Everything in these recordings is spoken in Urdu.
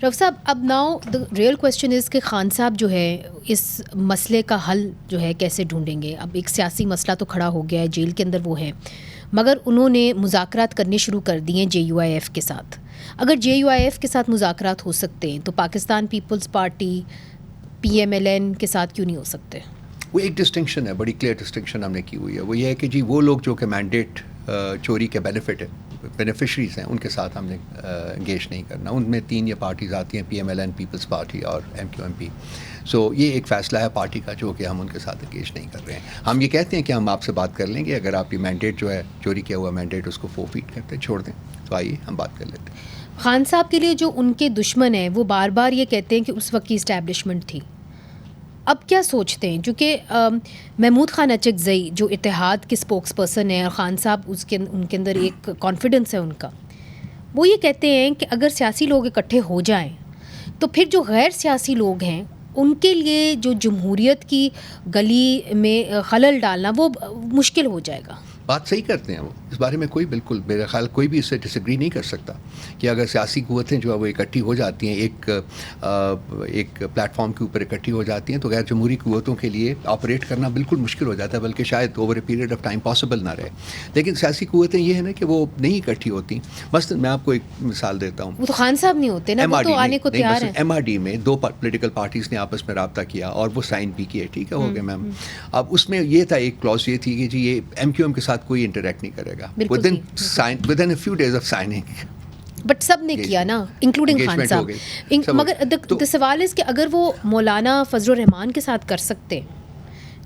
رف صاحب اب ناؤ دا ریئل کویسچن از کہ خان صاحب جو ہے اس مسئلے کا حل جو ہے کیسے ڈھونڈیں گے. اب ایک سیاسی مسئلہ تو کھڑا ہو گیا ہے, جیل کے اندر وہ ہیں, مگر انہوں نے مذاکرات کرنے شروع کر دیے جے یو آئی ایف کے ساتھ. اگر جے یو آئی ایف کے ساتھ مذاکرات ہو سکتے ہیں تو Pakistan Peoples Party P M L N کے ساتھ کیوں نہیں ہو سکتے؟ وہ ایک ڈسٹنکشن ہے, بڑی کلیئر ڈسٹنکشن ہم نے کی ہوئی ہے. وہ یہ ہے کہ جی وہ لوگ جو کہ مینڈیٹ چوری کے بینیفیشریز ہیں ان کے ساتھ ہم نے انگیج نہیں کرنا. ان میں 3 یہ پارٹیز آتی ہیں, P M L N, Peoples Party اور ایم کیو ایم پی. سو یہ ایک فیصلہ ہے پارٹی کا جو کہ ہم ان کے ساتھ انگیج نہیں کر رہے ہیں. ہم یہ کہتے ہیں کہ ہم آپ سے بات کر لیں گے, اگر آپ یہ مینڈیٹ جو ہے چوری کیا ہوا مینڈیٹ اس کو فورفیٹ کرتے چھوڑ دیں تو آئیے ہم بات کر لیتے ہیں. خان صاحب کے لیے جو ان کے دشمن ہیں وہ بار بار یہ کہتے ہیں کہ اس وقت کی اسٹیبلشمنٹ تھی. اب کیا سوچتے ہیں, چونکہ محمود خان اچکزئی جو اتحاد کے اسپوکس پرسن ہیں اور خان صاحب ان کے اندر ایک کانفیڈنس ہے ان کا, وہ یہ کہتے ہیں کہ اگر سیاسی لوگ اکٹھے ہو جائیں تو پھر جو غیر سیاسی لوگ ہیں ان کے لیے جو جمہوریت کی گلی میں خلل ڈالنا وہ مشکل ہو جائے گا. بات صحیح کرتے ہیں وہ, اس بارے میں کوئی بالکل میرا خیال کوئی بھی اس سے ڈس ایگری نہیں کر سکتا کہ اگر سیاسی قوتیں جو ہے وہ اکٹھی ہو جاتی ہیں, ایک پلیٹ فارم کے اوپر اکٹھی ہو جاتی ہیں تو غیر جمہوری قوتوں کے لیے آپریٹ کرنا بالکل مشکل ہو جاتا ہے, بلکہ شاید over a period of time possible نہ رہے. لیکن سیاسی قوتیں یہ ہیں نا کہ وہ نہیں اکٹھی ہوتی. مثلاً میں آپ کو ایک مثال دیتا ہوں, وہ تو خان صاحب نہیں ہوتے نا, وہ تو آنے کو تیار ہیں. ایم آر ڈی میں 2 پولیٹیکل پارٹیز نے آپس میں رابطہ کیا اور وہ سائن بھی کیے, ٹھیک ہے, ہو گیا میم. اب اس میں یہ تھا, ایک کلوز یہ تھی کہ جی یہ ایم کیو ایم کے ساتھ کوئی انٹریکٹ نہیں کرے گا within a few days of signing. But سب نے کیا نا, انکلوڈنگ خان صاحب. مگر سوال اس کہ اگر وہ مولانا فضل الرحمان کے ساتھ کر سکتے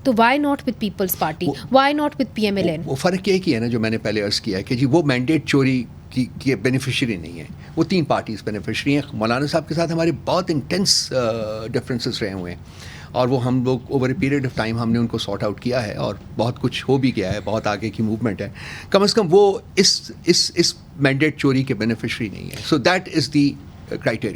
تو why not with Peoples Party, why not with P M L N? وہ فرق یہ ہے نا جو میں نے پہلے عرض کیا کہ جی وہ مینڈیٹ چوری کی بینیفیشری نہیں ہے, وہ 3 پارٹیز بینیفیشری ہیں. مولانا صاحب کے ساتھ ہمارے بہت انٹینس ڈفرینسز رہے ہوئے ہیں اور وہ ہم لوگ over a period of time ہم نے ان کو سارٹ آؤٹ کیا ہے اور بہت کچھ ہو بھی گیا ہے, بہت آگے کی موومنٹ ہے. کم از کم وہ اس مینڈیٹ چوری کے بینیفیشری نہیں ہے. So that is the criteria.